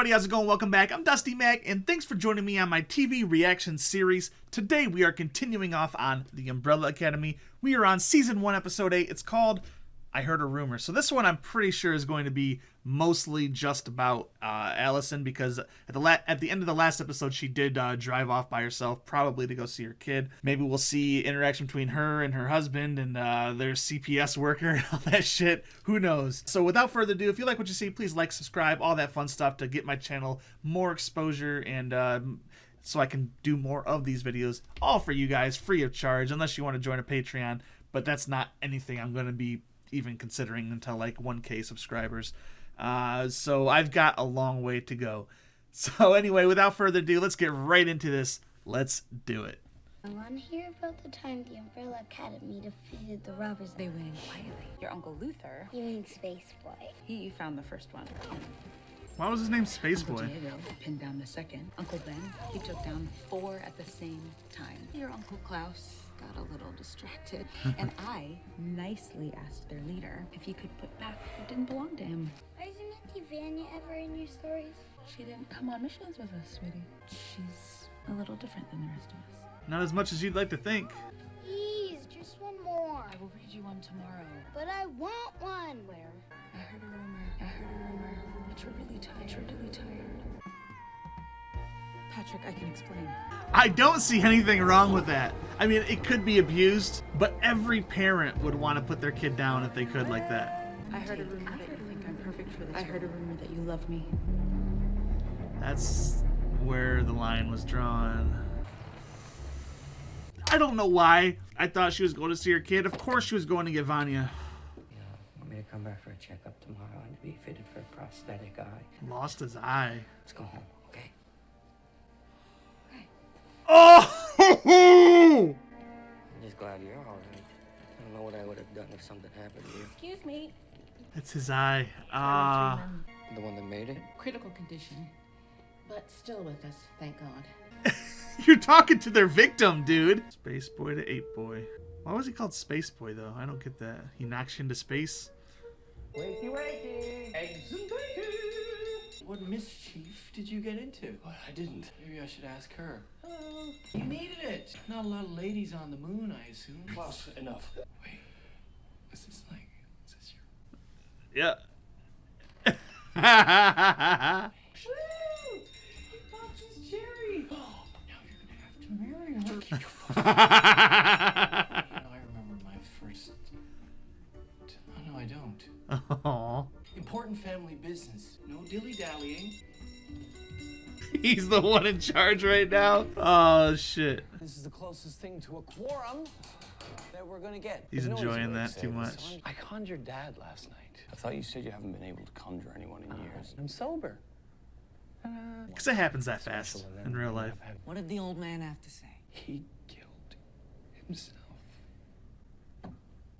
everybody, how's it going? Welcome back. I'm Dusty Mac, and thanks for joining me on my TV reaction series. Today we are continuing off on The Umbrella Academy. We are on Season 1, Episode 8. It's called I Heard a Rumor. So this one I'm pretty sure is going to be mostly just about Allison, because at the end of the last episode she did drive off by herself, probably to go see her kid. Maybe we'll see interaction between her and her husband and their CPS worker and all that shit. Who knows? So without further ado, if you like what you see, please like, subscribe, all that fun stuff to get my channel more exposure and so I can do more of these videos, all for you guys, free of charge, unless you want to join a Patreon. But that's not anything I'm going to be even considering until like 1K subscribers. So I've got a long way to go. So anyway, without further ado, let's get right into this. Let's do it. I want to hear about the time the Umbrella Academy defeated the robbers. They went in quietly. Your Uncle Luther, You mean Space Boy? he found the first one. Why was his name Space Uncle Boy? Diego pinned down the second. Uncle Ben, he took down 4 at the same time. Your Uncle Klaus got a little distracted. And I nicely asked their leader if he could put back what didn't belong to him. Isn't Auntie Vanya ever in your stories? She didn't come on missions with us, sweetie. She's a little different than the rest of us. Not as much as you'd like to think. Please, just one more. I will read you one tomorrow. But I want one. Where? I heard a rumor, but you're really tired. Patrick, I can explain. I don't see anything wrong with that. I mean, it could be abused, but every parent would want to put their kid down if they could like that. I heard a rumor that you think I'm perfect for this. I heard a rumor that you love me. That's where the line was drawn. I don't know why I thought she was going to see her kid. Of course she was going to get Vanya. Yeah, want me to come back for a checkup tomorrow and to be fitted for a prosthetic eye. Lost his eye. Let's go home, okay? Oh! I'm just glad you're all right. I don't know what I would have done if something happened to you. Excuse me. It's his eye. The one that made it? Critical condition, but still with us, thank God. You're talking to their victim, dude. Space Boy to 8 Boy. Why was he called Space Boy, though? I don't get that. He knocks you into space? Wakey! Eggs and bacon! What mischief did you get into? Well, I didn't. Maybe I should ask her. Oh, you needed it. Not a lot of ladies on the moon, I assume. Close enough. Wait, is this your... Yeah. Woo! He popped his cherry. Oh, now you're gonna have to marry her. I remember my first... Oh, no, I don't. Aww. Important family business. No dilly-dallying. He's the one in charge right now. Oh, shit. This is the closest thing to a quorum that we're gonna get. He's There's no enjoying easy way to that say too this. much. I conjured Dad last night. I thought you said you haven't been able to conjure anyone in years. I'm sober. Because it happens that fast in real life. What did the old man have to say? He killed himself.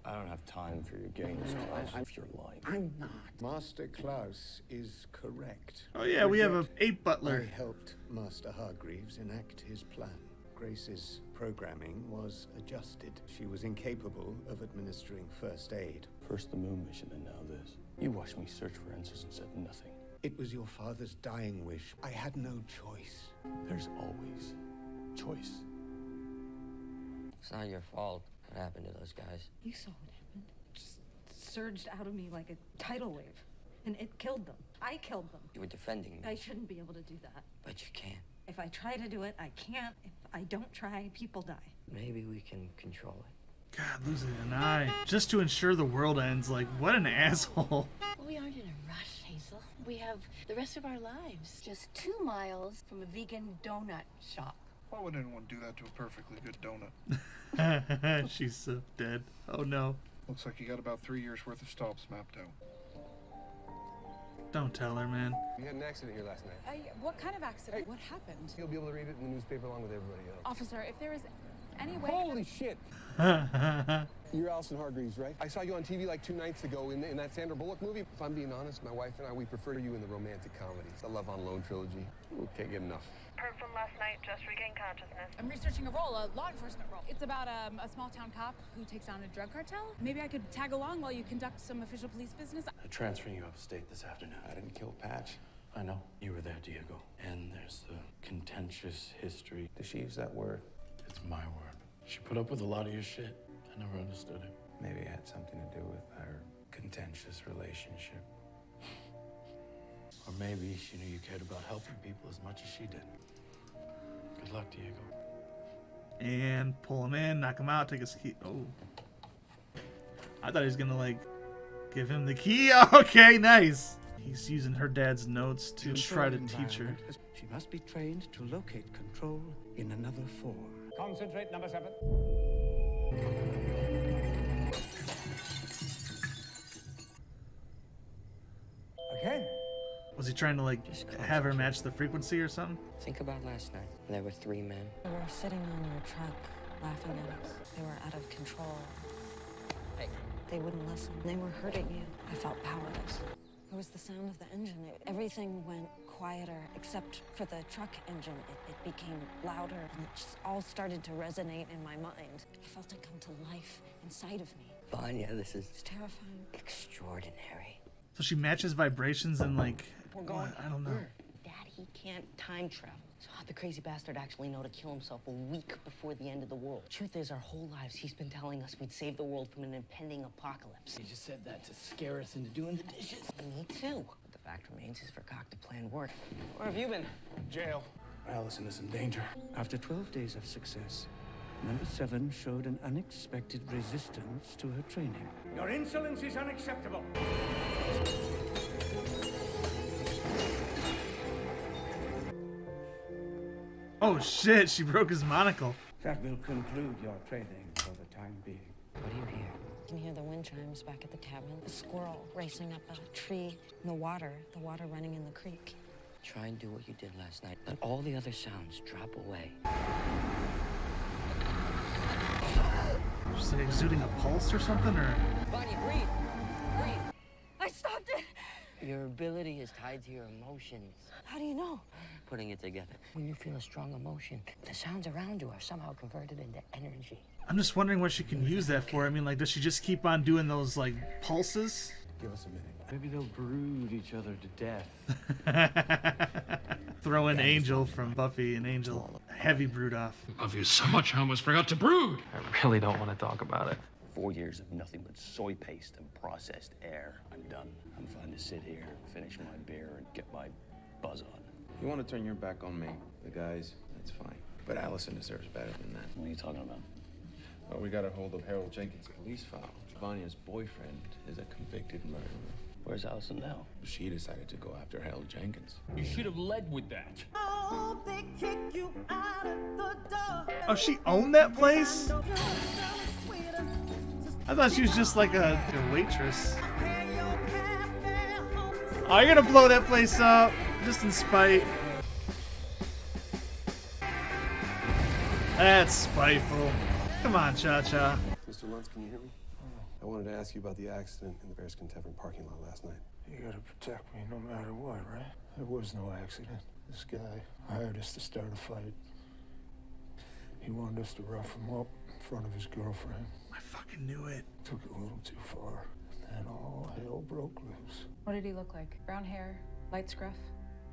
I don't have time for your games, Klaus. Your life. I'm not. Master Klaus is correct. Oh, yeah, we have a 8 I butler. helped Master Hargreaves enact his plan. Grace's programming was adjusted. She was incapable of administering first aid. First the moon mission and now this. You watched me search for answers and said nothing. It was your father's dying wish. I had no choice. There's always choice. It's not your fault what happened to those guys. You saw what happened. It just surged out of me like a tidal wave. And it killed them. I killed them. You were defending me. I shouldn't be able to do that. But you can't. If I try to do it, I can't. If I don't try, people die. Maybe we can control it. God, losing an eye. Just to ensure the world ends. Like, what an asshole. We aren't in a rush, Hazel. We have the rest of our lives. Just 2 miles from a vegan donut shop. Why would anyone do that to a perfectly good donut? She's so dead. Oh, no. Looks like you got about 3 years worth of stops mapped out. Don't tell her, man. We had an accident here last night. What kind of accident? What happened? You'll be able to read it in the newspaper along with everybody else. Officer, if there is any way... Holy shit! You're Allison Hargreaves, right? I saw you on TV like 2 nights ago in that Sandra Bullock movie. If I'm being honest, my wife and I, we prefer you in the romantic comedies. The Love on Loan trilogy. We can't get enough. Perp from last night just regained consciousness. I'm researching a role, a law enforcement role. It's about a small town cop who takes down a drug cartel. Maybe I could tag along while you conduct some official police business. I'm transferring you upstate this afternoon. I didn't kill Patch. I know. You were there, Diego. And there's the contentious history. Does she use that word? It's my word. She put up with a lot of your shit. I never understood it. Maybe it had something to do with our contentious relationship. Or maybe she knew you cared about helping people as much as she did. Good luck, Diego. And pull him in, knock him out, take his key. Oh. I thought he was gonna, like, give him the key. Okay, nice. He's using her dad's notes to try to teach her. She must be trained to locate control in another form. Concentrate, number 7. Again? Was he trying to, like, have her match the frequency or something? Think about last night. There were 3 men. They were sitting on your truck, laughing at us. They were out of control. Hey. They wouldn't listen. They were hurting you. I felt powerless. It was the sound of the engine. Everything went quieter, except for the truck engine. It became louder, and it just all started to resonate in my mind. I felt it come to life inside of me. Vanya, this is terrifying. Extraordinary. So she matches vibrations and, like, I don't know. Dad, he can't time travel. So how'd the crazy bastard actually know to kill himself a week before the end of the world? Truth is, our whole lives, he's been telling us we'd save the world from an impending apocalypse. He just said that to scare us into doing the dishes. Me too. But the fact remains his verkakte plan worked. Where have you been? Jail. Allison is in danger. After 12 days of success, number 7 showed an unexpected resistance to her training. Your insolence is unacceptable. Oh shit, she broke his monocle. That will conclude your training for the time being. What do you hear? You can hear the wind chimes back at the cabin. A squirrel racing up a tree. And the water running in the creek. Try and do what you did last night. Let all the other sounds drop away. Just like exuding a pulse or something, or? Vanya, breathe! Breathe! I stopped it! Your ability is tied to your emotions. How do you know? Putting it together. When you feel a strong emotion, the sounds around you are somehow converted into energy. I'm just wondering what she can use that for. I mean, like, does she just keep on doing those, like, pulses? Give us a minute. Maybe they'll brood each other to death. Throw in Angel from Buffy and Angel. Heavy brood off. Love you so much, I almost forgot to brood. I really don't want to talk about it. 4 years of nothing but soy paste and processed air. I'm done. I'm fine to sit here, finish my beer, and get my buzz on. You want to turn your back on me, the guys, that's fine. But Allison deserves better than that. What are you talking about? Well, we got a hold of Harold Jenkins' police file. Vanya's boyfriend is a convicted murderer. Where's Allison now? She decided to go after Harold Jenkins. You should have led with that. Oh, she owned that place? I thought she was just like a waitress. Oh, you're gonna blow that place up, just in spite. That's spiteful. Come on, Cha-Cha. Mr. Luntz, can you hear me? I wanted to ask you about the accident in the Bearskin Tavern parking lot last night. You gotta protect me no matter what, right? There was no accident. This guy hired us to start a fight. He wanted us to rough him up in front of his girlfriend. I fucking knew it. Took it a little too far. And then all hell broke loose. What did he look like? Brown hair, light scruff,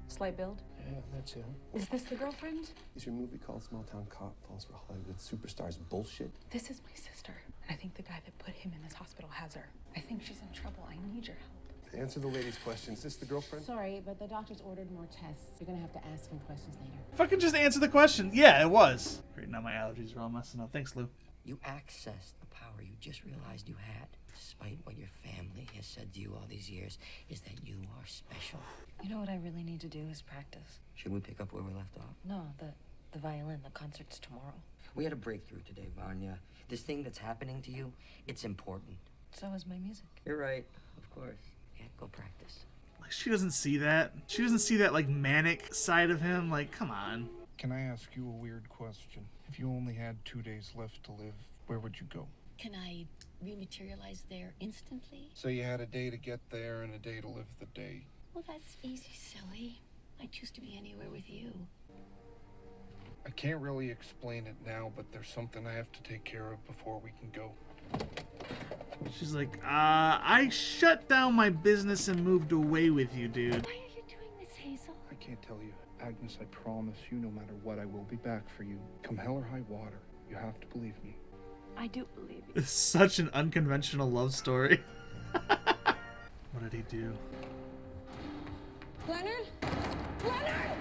slight build? Yeah, that's him. Is this the girlfriend? Is your movie called Small Town Cop Falls for Hollywood Superstars bullshit? This is my sister. And I think the guy that put him in this hospital has her. I think she's in trouble. I need your help. To answer the lady's question, is this the girlfriend? Sorry, but the doctor's ordered more tests. You're gonna have to ask him questions later. Fucking just answer the question. Yeah, it was. Great, now my allergies are all messing up. Thanks, Lou. You accessed the power you just realized you had. Despite what your family has said to you all these years, is that you are special. You know what I really need to do is practice. Should we pick up where we left off? No, the violin. The concert's tomorrow. We had a breakthrough today, Vanya. This thing that's happening to you, it's important. So is my music. You're right, of course. Yeah, go practice. Like, she doesn't see that. She doesn't see that, like, manic side of him. Like, come on. Can I ask you a weird question? If you only had 2 days left to live, where would you go? Can I rematerialize there instantly? So you had a day to get there and a day to live the day. Well, that's easy, silly. I choose to be anywhere with you. I can't really explain it now, but there's something I have to take care of before we can go. She's like, I shut down my business and moved away with you, dude. Why are you doing this, can't tell you. Agnes, I promise you, no matter what, I will be back for you. Come hell or high water. You have to believe me. I do believe you. It's such an unconventional love story. What did he do? Leonard? Leonard!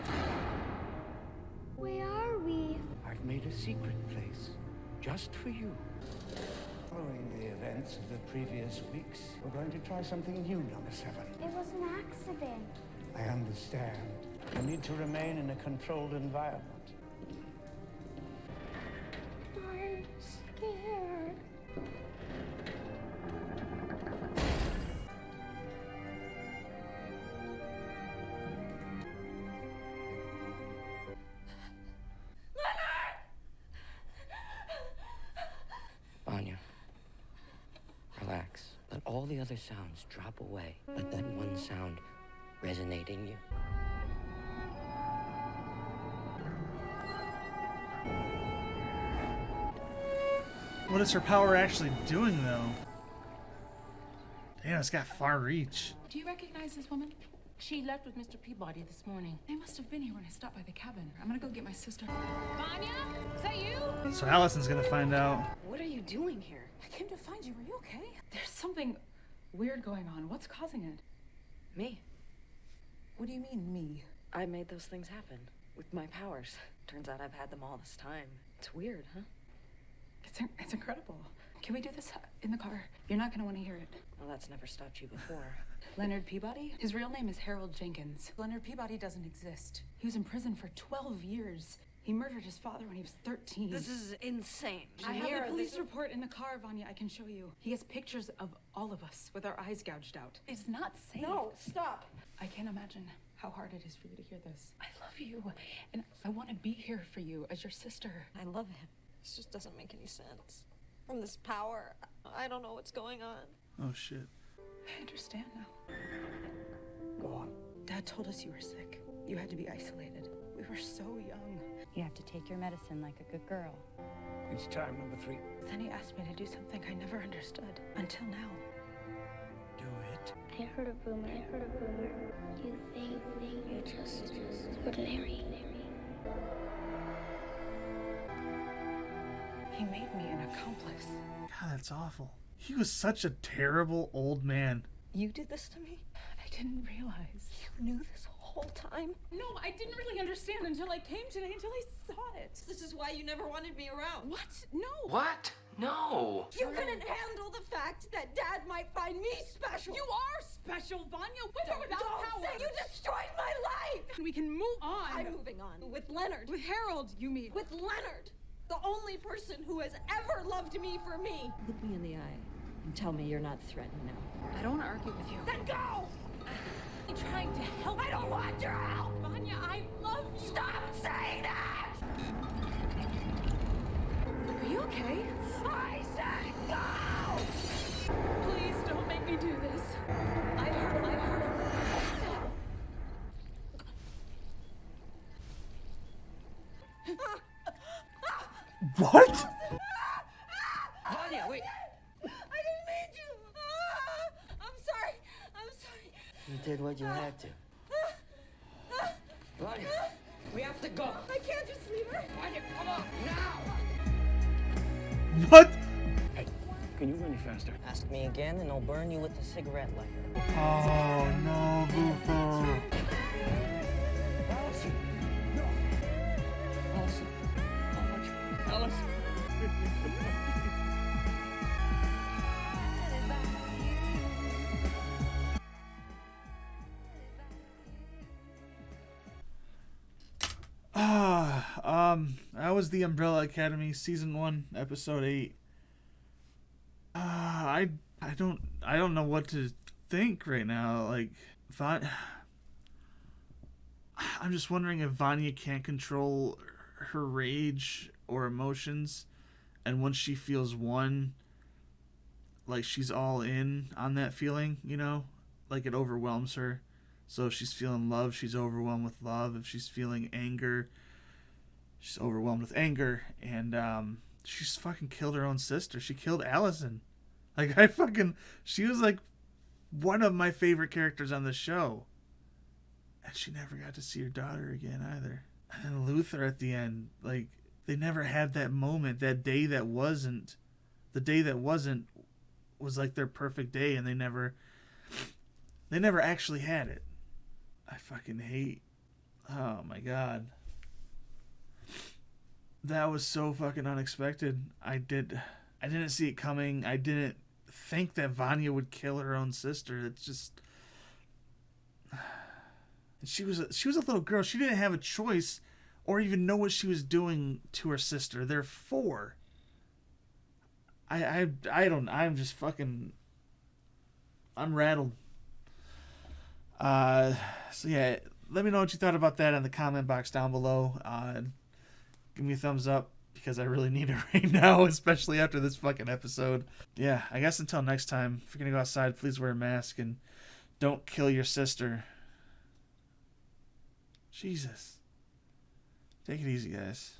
Where are we? I've made a secret place just for you. Following the events of the previous weeks, we're going to try something new, number 7. It was an accident. I understand. You need to remain in a controlled environment. I'm scared. Vanya, relax. Let all the other sounds drop away. Let that one sound resonate in you. What is her power actually doing, though? Damn, it's got far reach. Do you recognize this woman? She left with Mr. Peabody this morning. They must have been here when I stopped by the cabin. I'm gonna go get my sister. Vanya? Is that you? So Allison's gonna find out. What are you doing here? I came to find you. Are you okay? There's something weird going on. What's causing it? Me. What do you mean, me? I made those things happen with my powers. Turns out I've had them all this time. It's weird, huh? It's incredible. Can we do this in the car? You're not gonna want to hear it. Well, that's never stopped you before. Leonard Peabody? His real name is Harold Jenkins. Leonard Peabody doesn't exist. He was in prison for 12 years. He murdered his father when he was 13. This is insane. I have the police report in the car, Vanya. I can show you. He has pictures of all of us with our eyes gouged out. It's not safe. No, stop. I can't imagine how hard it is for you to hear this. I love you, and I want to be here for you as your sister. I love him. This just doesn't make any sense. From this power, I don't know what's going on. Oh, shit. I understand now. Go on. Dad told us you were sick. You had to be isolated. We were so young. You have to take your medicine like a good girl. It's time, number 3. Then he asked me to do something I never understood until now. Do it. I heard a rumor. You think you're just ordinary. He made me an accomplice. God, that's awful. He was such a terrible old man. You did this to me? I didn't realize. You knew this whole time? No, I didn't really understand until I came today, until I saw it. This is why you never wanted me around. What? No. What? No. You couldn't handle the fact that Dad might find me special. You are special, Vanya. With or without power. You destroyed my life. We can move on. I'm moving on. With Leonard. With Harold, you mean? With Leonard. The only person who has ever loved me for me. Look me in the eye and tell me you're not threatened now. I don't want to argue with you. Then go! I'm trying to help. I don't want your help! Vanya, I love you. Stop saying that! Are you okay? I said go! Please don't make me do this. I heard. What? Vanya, wait. I didn't mean to! I'm sorry. You did what you had to. Vanya, we have to go. I can't just leave her. Vanya, come on, now! What? Hey, can you go any faster? Ask me again and I'll burn you with a cigarette lighter. Oh, no, Luther. Allison! No! Allison! How much? Allison! That was the Umbrella Academy season 1, episode 8. I don't know what to think right now. Like, I'm just wondering if Vanya can't control her rage or emotions, and once she feels one, like she's all in on that feeling, you know, like it overwhelms her. So if she's feeling love, she's overwhelmed with love. If she's feeling anger, she's overwhelmed with anger. And she's fucking killed her own sister. She killed Allison. Like, she was like one of my favorite characters on the show. And she never got to see her daughter again either. And then Luther at the end, like, they never had that moment, that day that wasn't. The day that wasn't was like their perfect day, and they never actually had it. I fucking hate. Oh my god. That was so fucking unexpected. I didn't see it coming. I didn't think that Vanya would kill her own sister. It's just, she was a little girl. She didn't have a choice or even know what she was doing to her sister. They're 4. I'm just fucking, I'm rattled. So yeah, let me know what you thought about that in the comment box down below. Give me a thumbs up because I really need it right now, especially after this fucking episode. Yeah, I guess until next time, if you're gonna go outside, please wear a mask and don't kill your sister. Jesus. Take it easy, guys.